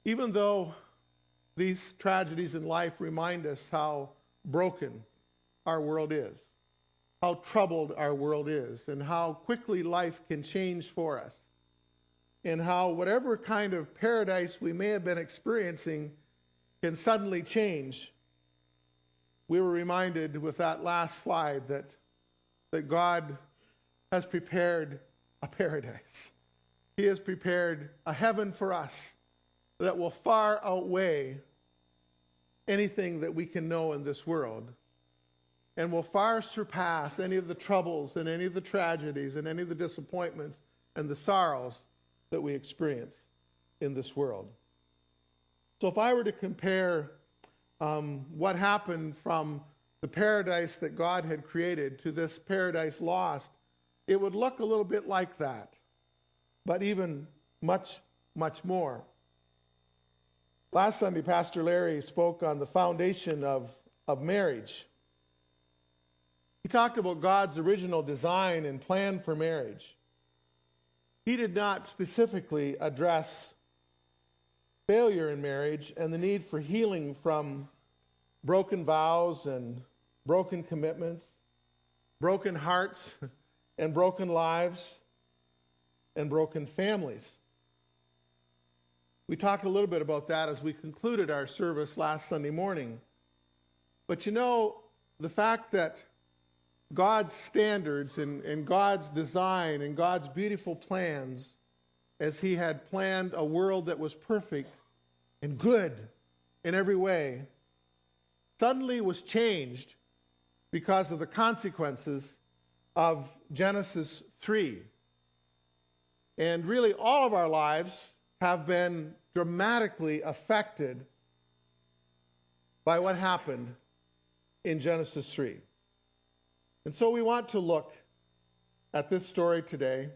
Even though these tragedies in life remind us how broken our world is, how troubled our world is, and how quickly life can change for us, and how whatever kind of paradise we may have been experiencing can suddenly change, we were reminded with that last slide that God has prepared a paradise. He has prepared a heaven for us that will far outweigh anything that we can know in this world, and will far surpass any of the troubles and any of the tragedies and any of the disappointments and the sorrows that we experience in this world. So if I were to compare what happened from the paradise that God had created to this paradise lost, it would look a little bit like that, but even much, much more. Last Sunday, Pastor Larry spoke on the foundation of marriage. He talked about God's original design and plan for marriage. He did not specifically address failure in marriage and the need for healing from broken vows and broken commitments, broken hearts and broken lives and broken families. We talked a little bit about that as we concluded our service last Sunday morning. But you know, the fact that God's standards and God's design and God's beautiful plans, as He had planned a world that was perfect and good in every way, suddenly was changed because of the consequences of Genesis 3. And really all of our lives have been dramatically affected by what happened in Genesis 3. And so we want to look at this story today,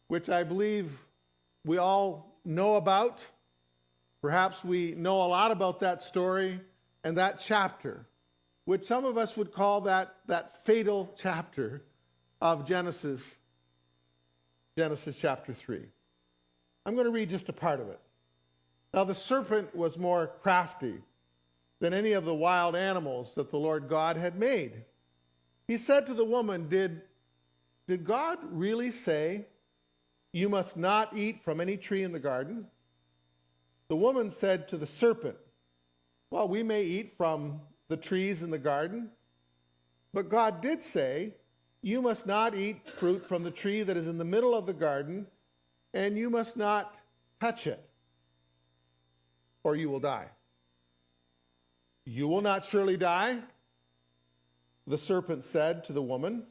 which I believe we all know about. Perhaps we know a lot about that story and that chapter, which some of us would call that fatal chapter of Genesis chapter 3. I'm going to read just a part of it. Now the serpent was more crafty than any of the wild animals that the Lord God had made. He said to the woman, Did God really say, you must not eat from any tree in the garden? The woman said to the serpent, well, we may eat from the trees in the garden, but God did say, you must not eat fruit from the tree that is in the middle of the garden, and you must not touch it, or you will die. You will not surely die, the serpent said to the woman,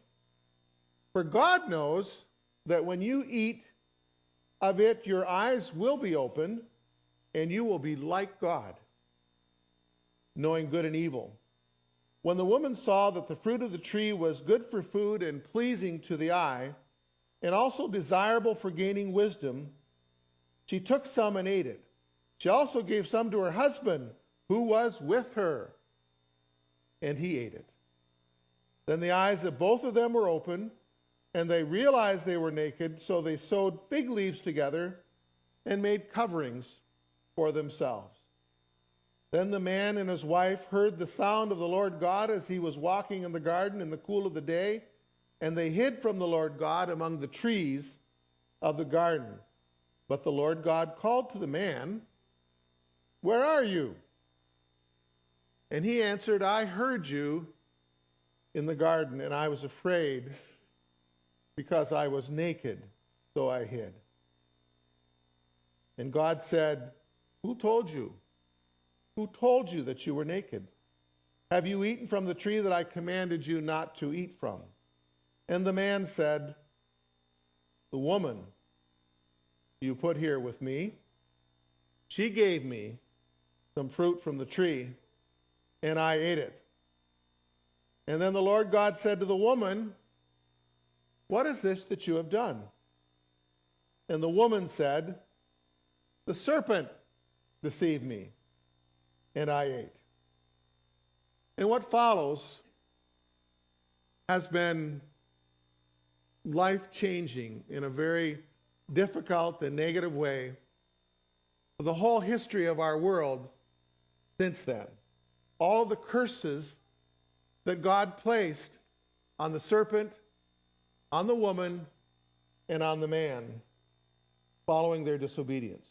for God knows that when you eat of it, your eyes will be opened, and you will be like God, knowing good and evil. When the woman saw that the fruit of the tree was good for food and pleasing to the eye, and also desirable for gaining wisdom, she took some and ate it. She also gave some to her husband, who was with her, and he ate it. Then the eyes of both of them were opened, and they realized they were naked, so they sewed fig leaves together and made coverings for themselves. Then the man and his wife heard the sound of the Lord God as he was walking in the garden in the cool of the day, and they hid from the Lord God among the trees of the garden. But the Lord God called to the man, where are you? And he answered, I heard you in the garden, and I was afraid because I was naked, so I hid. And God said, who told you? Who told you that you were naked? Have you eaten from the tree that I commanded you not to eat from? And the man said, the woman you put here with me, she gave me some fruit from the tree, and I ate it. And then the Lord God said to the woman, what is this that you have done? And the woman said, the serpent deceived me, and I ate. And what follows has been life-changing in a very difficult and negative way for for the whole history of our world since then. All of the curses that God placed on the serpent, on the woman, and on the man following their disobedience.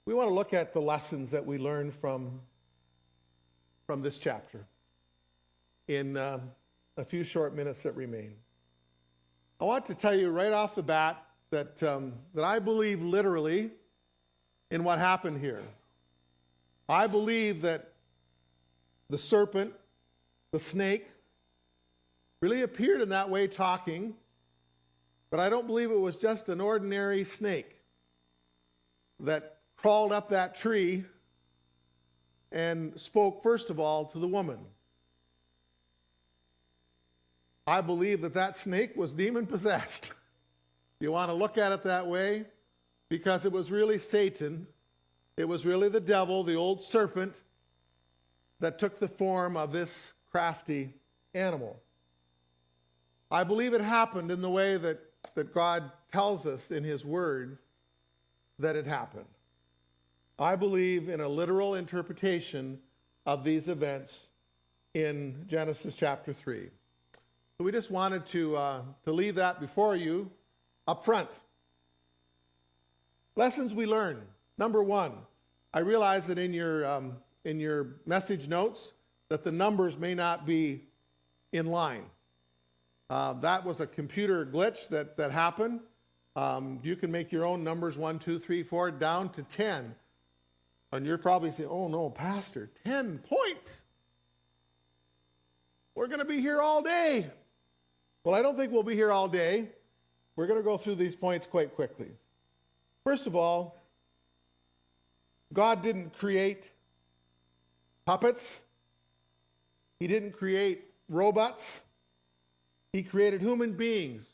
We want to look at the lessons that we learn from this chapter in a few short minutes that remain. I want to tell you right off the bat that I believe literally in what happened here. I believe that the serpent, the snake, really appeared in that way talking, but I don't believe it was just an ordinary snake that crawled up that tree and spoke first of all to the woman. I believe that snake was demon-possessed. You want to look at it that way? Because it was really Satan. It was really the devil, the old serpent, that took the form of this crafty animal. I believe it happened in the way that God tells us in His Word that it happened. I believe in a literal interpretation of these events in Genesis chapter 3. So we just wanted to leave that before you up front. Lessons we learn. Number one, I realize that in your message notes that the numbers may not be in line. That was a computer glitch that happened. You can make your own numbers 1, 2, 3, 4 down to 10. And you're probably saying, oh no, Pastor, 10 points. We're going to be here all day. Well, I don't think we'll be here all day. We're going to go through these points quite quickly. First of all, God didn't create puppets. He didn't create robots. He created human beings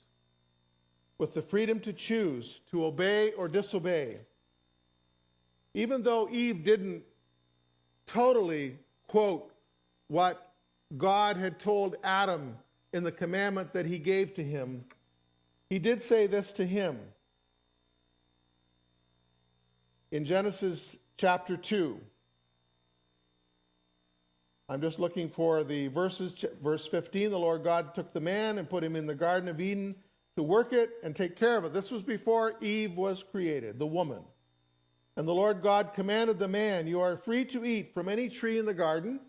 with the freedom to choose, to obey or disobey. Even though Eve didn't totally quote what God had told Adam in the commandment that He gave to him, He did say this to him. In Genesis chapter 2, I'm just looking for the verses. Verse 15, the Lord God took the man and put him in the Garden of Eden to work it and take care of it. This was before Eve was created, the woman. And the Lord God commanded the man, you are free to eat from any tree in the garden.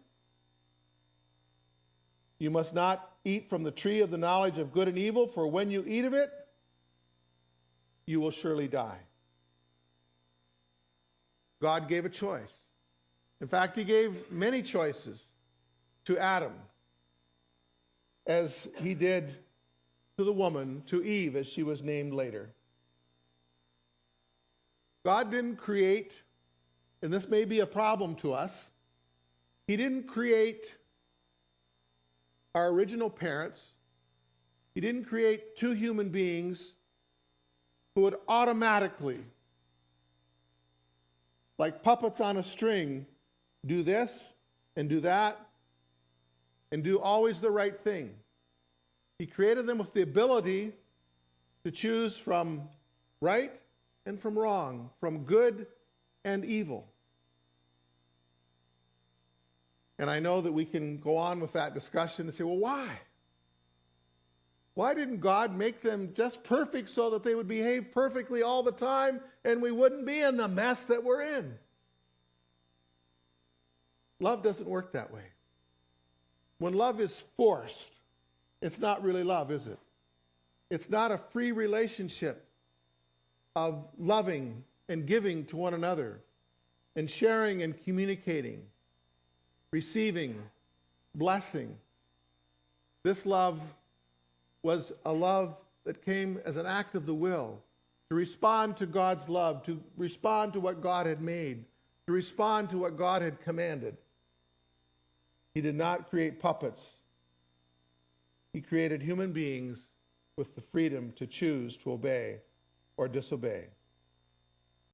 You must not eat from the tree of the knowledge of good and evil, for when you eat of it, you will surely die. God gave a choice. In fact, He gave many choices to Adam, as He did to the woman, to Eve, as she was named later. God didn't create, and this may be a problem to us, He didn't create our original parents. He didn't create two human beings who would automatically, like puppets on a string, do this and do that and do always the right thing. He created them with the ability to choose from right and from wrong, from good and evil. And I know that we can go on with that discussion and say, well, why? Why didn't God make them just perfect so that they would behave perfectly all the time and we wouldn't be in the mess that we're in? Love doesn't work that way. When love is forced, it's not really love, is it? It's not a free relationship of loving and giving to one another and sharing and communicating, receiving, blessing. This love was a love that came as an act of the will to respond to God's love, to respond to what God had made, to respond to what God had commanded. He did not create puppets. He created human beings with the freedom to choose to obey or disobey.